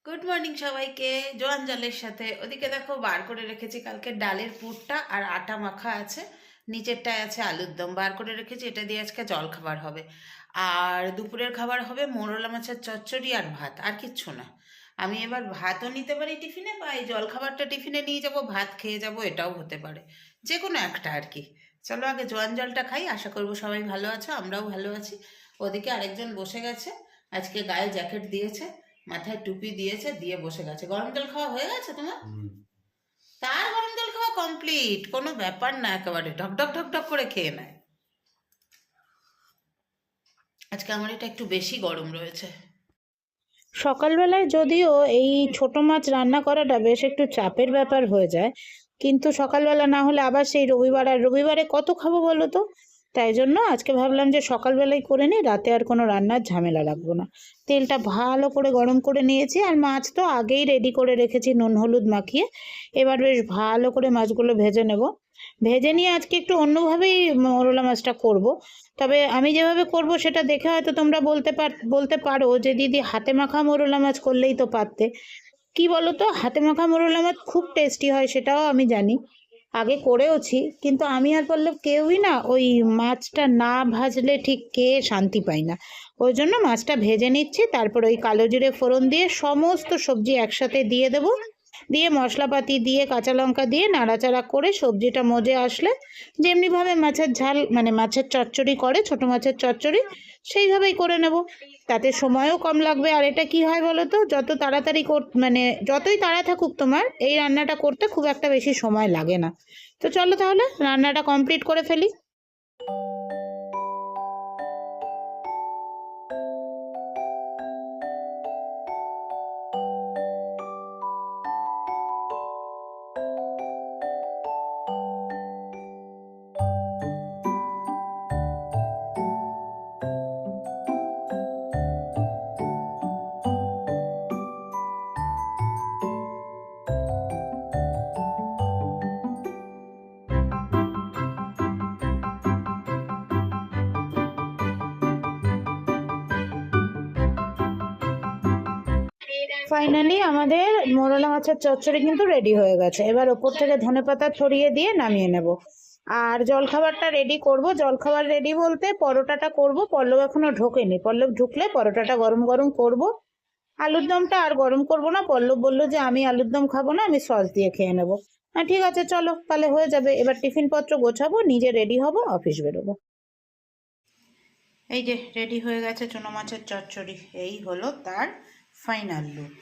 Good morning সবাইকে। জোয়ান জলের সাথে ওদিকে দেখো বার করে রেখেছি কালকে ডালের পুরটা, আর আটা মাখা আছে, নিচেরটায় আছে আলুর দম বার করে রেখেছি। এটা দিয়ে আজকে জল খাবার হবে। আর দুপুরের খাবার হবে মোরলা মাছের চচ্চড়ি আর ভাত, আর কিচ্ছু না। আমি এবার ভাতও নিতে পারি টিফিনে, বা এই জল খাবারটা টিফিনে নিয়ে যাব, ভাত খেয়ে যাব, এটাও হতে পারে। যে কোনো একটা আর কি। চলো আগে জোয়ান জলটা খাই। আশা করবো সবাই ভালো আছো, আমরাও ভালো আছি। ওদিকে আরেকজন বসে গেছে, আজকে গায়ে জ্যাকেট দিয়েছে, মাথায় টুপি দিয়েছে, দিয়ে বসে গেছে। গরম জল খাওয়া হয়ে গেছে তোমার? তার গরম জল খাওয়া কমপ্লিট, কোনো ব্যাপার না, একেবারে ঢক ঢক ঢক ঢক করে খেয়ে নেয়। আজকে আমার এটা একটু বেশি গরম রয়েছে। সকালবেলায় যদিও এই ছোট মাছ রান্না করাটা বেশ একটু চাপের ব্যাপার হয়ে যায়, কিন্তু সকালবেলা না হলে আবার সেই রবিবার, আর রবিবারে কত খাবো বলো তো। তাই জন্য আজকে ভাবলাম যে সকালবেলায় করে নিই, রাতে আর কোনো রান্নার ঝামেলা রাখবো না। তেলটা ভালো করে গরম করে নিয়েছি, আর মাছ তো আগেই রেডি করে রেখেছি নুন হলুদ মাখিয়ে। এবার বেশ ভালো করে মাছগুলো ভেজে নেব। ভেজে নিয়ে আজকে একটু অন্যভাবেই মোরলা মাছটা করব। তবে আমি যেভাবে করব সেটা দেখে হয়তো তোমরা বলতে পারো যে দিদি হাতে মাখা মোরলা মাছ করলেই তো পারতে। কি বলো তো, হাতে মাখা মোরলা মাছ খুব টেস্টি হয়, সেটাও আমি জানি, আগে করেওছি, কিন্তু আমি আর পল্লব কেউই না ওই মাছটা না ভাজলে ঠিক শান্তি পাই না। ওই জন্য মাছটা ভেজে নিচ্ছি, তারপর ওই কালো জিরে ফোড়ন দিয়ে সমস্ত সবজি একসাথে দিয়ে দেবো। দিয়ে মশলাপাতি দিয়ে কাঁচা লঙ্কা দিয়ে নাড়াচাড়া করে সবজিটা মজে আসলে যেমনিভাবে মাছের ঝাল মানে মাছের চচ্চড়ি করে, ছোট মাছের চচ্চড়ি, সেইভাবেই করে নেব। তাতে সময়ও কম লাগবে। আর এটা কি হয় বলো তো, যত তাড়াতাড়ি মানে যতই তাড়া থাকুক তোমার, এই রান্নাটা করতে খুব একটা বেশি সময় লাগে না। তো চলো তাহলে রান্নাটা কমপ্লিট করে ফেলি। ফাইনালি আমাদের মোরলা মাছের চচ্চড়ি কিন্তু রেডি হয়ে গেছে। এবার ওপর থেকে ধনেপাতা ছড়িয়ে দিয়ে নামিয়ে নেব। আর জলখাবারটা রেডি করব। জলখাবার রেডি বলতে পরোটাটা করব। পল্লব এখনো ঢোকেনি, পল্লব ঢুকলে পরোটাটা গরম গরম করব। আলুর দমটা আর গরম করব না, পল্লব বললো যে আমি আলুর দম খাবো না, আমি সস দিয়ে খেয়ে নেবো। হ্যাঁ ঠিক আছে, চলো তাহলে হয়ে যাবে। এবার টিফিন পত্র গোছাবো, নিজে রেডি হব, অফিস বেরোবো। এই যে রেডি হয়ে গেছে চুনো মাছের চচ্চড়ি, এই হলো তার ফাইনাল লুক।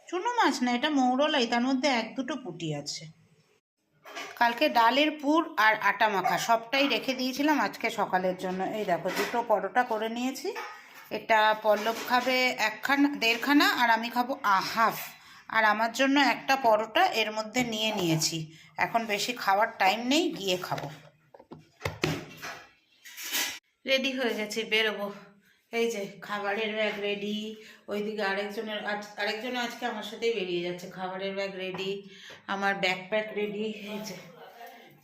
চুনো মাছ না, এটা মৌরলাই, তার মধ্যে এক দুটো পুঁটি আছে। কালকে ডালের পুর আর আটা মাখা সবটাই রেখে দিয়েছিলাম আজকে সকালের জন্য। এই দেখো দুটো পরোটা করে নিয়েছি। এটা পল্লব খাবে একখানা দেড়খানা, আর আমি খাবো হাফ। আর আমার জন্য একটা পরোটা এর মধ্যে নিয়ে নিয়েছি। এখন বেশি খাওয়ার টাইম নেই, গিয়ে খাবো। রেডি হয়ে গেছি, বেরোবো। এই যে খাবারের ব্যাগ রেডি। ওইদিকে আরেকজনের আজকে আমার সাথেই বেরিয়ে যাচ্ছে। খাবারের ব্যাগ রেডি, আমার ব্যাকপ্যাক রেডি। এই যে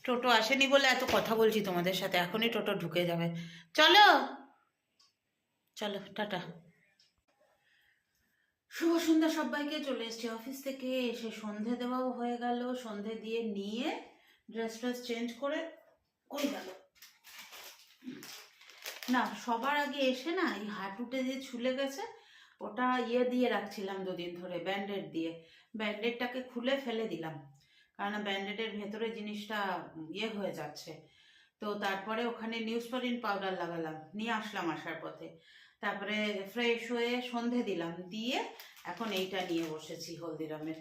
টোটো আসেনি বলে এত কথা বলছি তোমাদের সাথে, এখনই টোটো ঢুকে যাবে। চলো চলো, টাটা। শুভ সন্ধ্যা সবাইকে। চলে এসছি অফিস থেকে, এসে সন্ধে দেওয়াও হয়ে গেল। সন্ধে দিয়ে নিয়ে ড্রেস ট্রেস চেঞ্জ করে কই গেল না, সবার আগে এসে না এই হাঁটুতে যে ছুলে গেছে, ওটা দিয়ে রাখছিলাম দুদিন ধরে, ব্যান্ডেড দিয়ে। ব্যান্ডেডটাকে খুলে ফেলে দিলাম, কারণ ব্যান্ডেডের ভেতরে জিনিসটা হয়ে যাচ্ছে। তো তারপরে ওখানে নিউজপারিন পাউডার লাগালাম, নিয়ে আসলাম আসার পথে। তারপরে ফ্রেশ হয়ে সন্ধে দিলাম, দিয়ে এখন এইটা নিয়ে বসেছি হলদিরামের।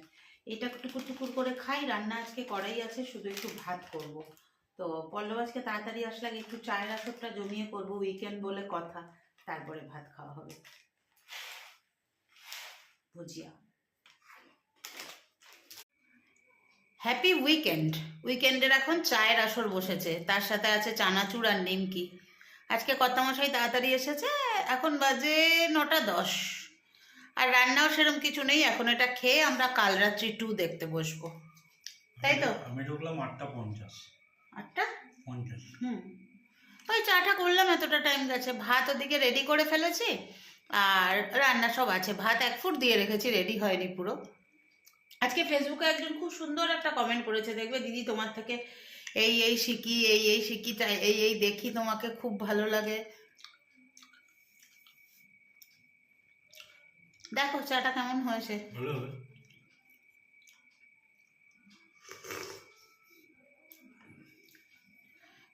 এটা টুকুর টুকুর করে খাই। রান্না আজকে করাই আছে, শুধু একটু ভাত করব। তো পল্লব আজকে তাড়াতাড়ি আসলে একটু চায়ের আসরটা জমিয়ে করব, উইকেন্ড বলে কথা। তারপরে ভাত খাওয়া হবে। ভুজিয়া। Happy weekend. উইকেন্ডের এখন চায়ের আসর বসেছে, তার সাথে আছে চানাচুর আর নিমকি। আজকে কর্তামশাই তাড়াতাড়ি এসেছে, এখন বাজে 9টা 10। আর রান্নাও সেরকম কিছু নেই, এখন এটা খেয়ে আমরা কাল রাত্রি 2 দেখতে বসবো, তাই তো? আমি ঢুকলাম 8টা 50। 8টা 50? হুম। ওই চাটা করলাম, এতটা টাইম গেছে। ভাত ওদিকে রেডি করে ফেলেছি, আর রান্না সব আছে, ভাত 1 ফুট দিয়ে রেখেছি, রেডি হয়নি পুরো। আজকে ফেসবুকে একজন খুব সুন্দর একটা কমেন্ট করেছে, দেখবে দিদি তোমার থেকে এই শিখি, এই শিখি, চাই এই দেখি, তোমাকে খুব ভালো লাগে। দেখো চাটা কেমন হয়েছে। ভালো হবে।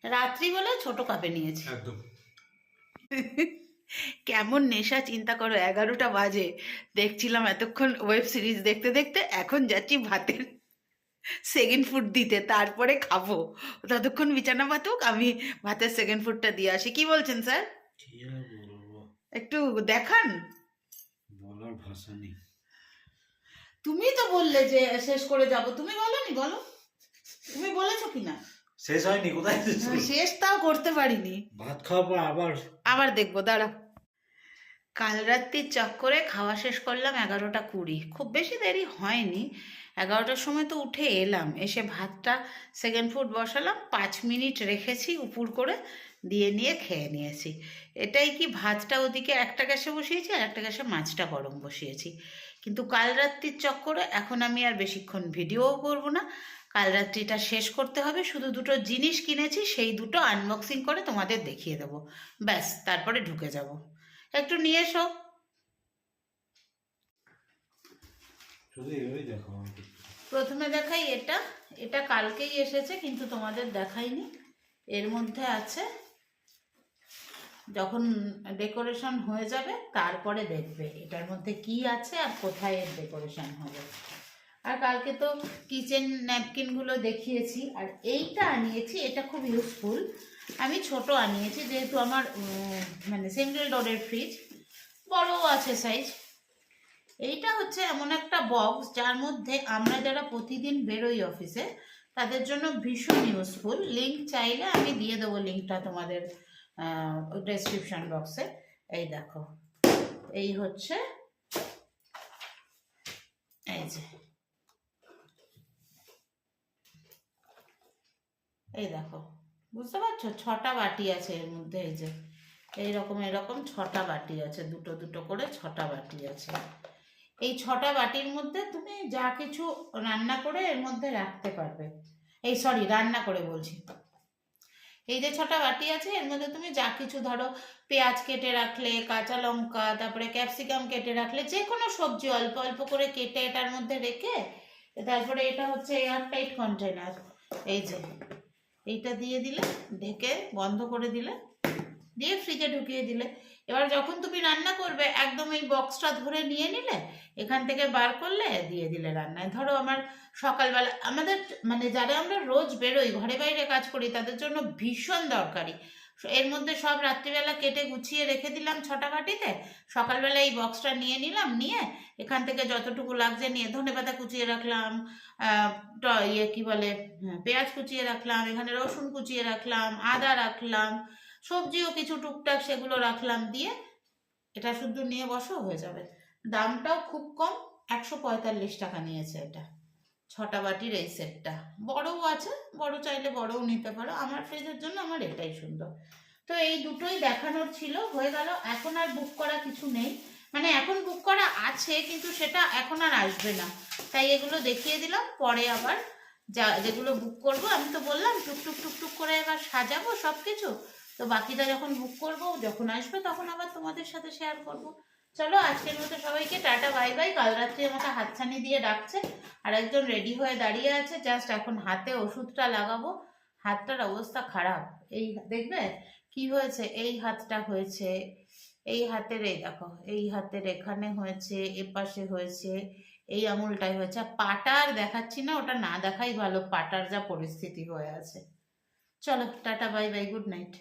রাত্রি বলে ছোট কাপে নিয়েছি। একদম। কেমন নেশা চিন্তা করো, 11টা বাজে, দেখছিলাম এতক্ষণ ওয়েব সিরিজ দেখতে দেখতে, এখন যাচ্ছি ভাতের সেকেন্ড ফুড দিতে, তারপরে খাবো। ততক্ষণ বিছানা পাতুক, আমি ভাতের সেকেন্ড ফুডটা দিয়ে আসি। কি বলছেন স্যার? কি আর বলবো, একটু দেখান। বলার ভাষা নেই। তুমি তো বললে যে শেষ করে যাব, তুমি বলোনি, বলো তুমি বলেছো কিনা? শেষ হয়নি, কোথায় শেষ হলো? শেষ তাও করতে পারিনি। ভাত খাওয়ার পর আবার দেখবো, দাঁড়া। কাল রাত্রির চক্করে খাওয়া শেষ করলাম 11টা 20, খুব বেশি দেরি হয়নি। 11টার সময় তো উঠে এলাম, এসে ভাতটা সেকেন্ড ফুড বসালাম, 5 মিনিট রেখেছি উপুর করে, দিয়ে নিয়ে খেয়ে নিয়েছি। এটাই কি, ভাতটা ওদিকে একটা গ্যাসে বসিয়েছি আর একটা গ্যাসে মাছটা গরম বসিয়েছি। কিন্তু কাল রাত্রির চক্করে এখন আমি আর বেশিক্ষণ ভিডিওও করব না, কাল রাত্রিটা শেষ করতে হবে। শুধু 2টো জিনিস কিনেছি, সেই 2টো আনবক্সিং করে তোমাদের দেখিয়ে দেবো, ব্যাস, তারপরে ঢুকে যাব। একটু নিয়ে এসো। শুধু এভাবেই দেখো। প্রথমে দেখাই এটা, এটা কালকেই এসেছে কিন্তু তোমাদের দেখাইনি। এর মধ্যে আছে, যখন ডেকোরেশন হয়ে যাবে তারপরে দেখবে এটার মধ্যে কি আছে আর কোথায় এর ডেকোরেশন হবে। আর কালকে তো কিচেন ন্যাপকিনগুলো দেখিয়েছি, আর এইটা আনিয়েছি, এটা খুব ইউজফুল। আমি ছোট আনিয়েছি যেহেতু আমার মানে সিঙ্গেল ডোরের ফ্রিজ, বড়ও আছে সাইজ। এইটা হচ্ছে এমন একটা বক্স যার মধ্যে আমরা যারা প্রতিদিন বেরোই অফিসে তাদের জন্য ভীষণ ইউজফুল। লিঙ্ক চাইলে আমি দিয়ে দেবো, লিঙ্কটা তোমাদের ডেসক্রিপশন বক্সে। এই দেখো, এই হচ্ছে, এই যে, এই দেখো, বুঝতে পারছো, 6টা বাটি আছে এর মধ্যে। এই যে এরকম 6টা বাটি আছে, 2 করে 6টা বাটি আছে। এই 6টা বাটির মধ্যে তুমি যা কিছু রান্না করে এর মধ্যে রাখতে পারবে। রান্না করে বলছি, এই যে 6টা বাটি আছে এর মধ্যে তুমি যা কিছু, ধরো পেঁয়াজ কেটে রাখলে, কাঁচা লঙ্কা, তারপরে ক্যাপসিকাম কেটে রাখলে, যে কোনো সবজি অল্প অল্প করে কেটে এটার মধ্যে রেখে, তারপরে এটা হচ্ছে এয়ারটাইট কন্টেনার, এই যে এইটা দিয়ে দিলে, ঢেকে বন্ধ করে দিলে, দিয়ে ফ্রিজে ঢুকিয়ে দিলে। এবার যখন তুমি রান্না করবে একদম এই বক্সটা ধরে নিয়ে নিলে, এখান থেকে বার করলে, দিয়ে দিলে রান্নায়। ধরো আমার সকালবেলা, আমাদের মানে যারা আমরা রোজ বেরোই, ঘরে বাইরে কাজ করি, তাদের জন্য ভীষণ দরকারি। এর মধ্যে সব রাত্রিবেলা কেটে গুছিয়ে রেখে দিলাম 6টা বাটিতে, সকালবেলা এই বক্সটা নিয়ে নিলাম, নিয়ে এখান থেকে যতটুকু লাগছে নিয়ে, ধনেপাতা কুচিয়ে রাখলাম, কি বলে, পেঁয়াজ কুচিয়ে রাখলাম, এখানে রসুন কুচিয়ে রাখলাম, আদা রাখলাম, সবজিও কিছু টুকটাক সেগুলো রাখলাম, দিয়ে এটা শুধু নিয়ে বসো, হয়ে যাবে। দামটাও খুব কম, 145 টাকা নিয়েছে এটা, 6টা বাটির এই সেটটা। বড়ও আছে, বড় চাইলে বড়ও নিতে পারো, আমার ফ্রিজের জন্য আমার এটাই সুন্দর। তো এই দুটোই দেখানোর ছিল, হয়ে গেল। এখন আর বুক করা কিছু নেই, মানে এখন বুক করা আছে কিন্তু সেটা এখন আর আসবে না, তাই এগুলো দেখিয়ে দিলাম। পরে আবার যেগুলো বুক করব, আমি তো বললাম টুকটুক টুকটুক করে এবার সাজাবো সব কিছু, তো বাকিটা যখন বুক করব, যখন আসবে তখন আবার তোমাদের সাথে শেয়ার করব। চলো, আজকের মতো সবাইকে টাটা বাই বাই। কাল রাত্রে আমাকে হাতছানি দিয়ে ডাকছে, আর একজন রেডি হয়ে দাঁড়িয়ে আছে, জাস্ট এখন হাতে ওষুধটা লাগাবো। হাতটার অবস্থা খারাপ, এই দেখবে কি হয়েছে, এই হাতটা হয়েছে, এই হাতের, এই দেখো, এই হাতের এখানে হয়েছে, এপাশে হয়েছে, এই আঙুলটাই হয়েছে। পাটার দেখাচ্ছি না, ওটা না দেখাই ভালো, পাটার যা পরিস্থিতি হয়ে আছে। চলো, tata bye bye, good night.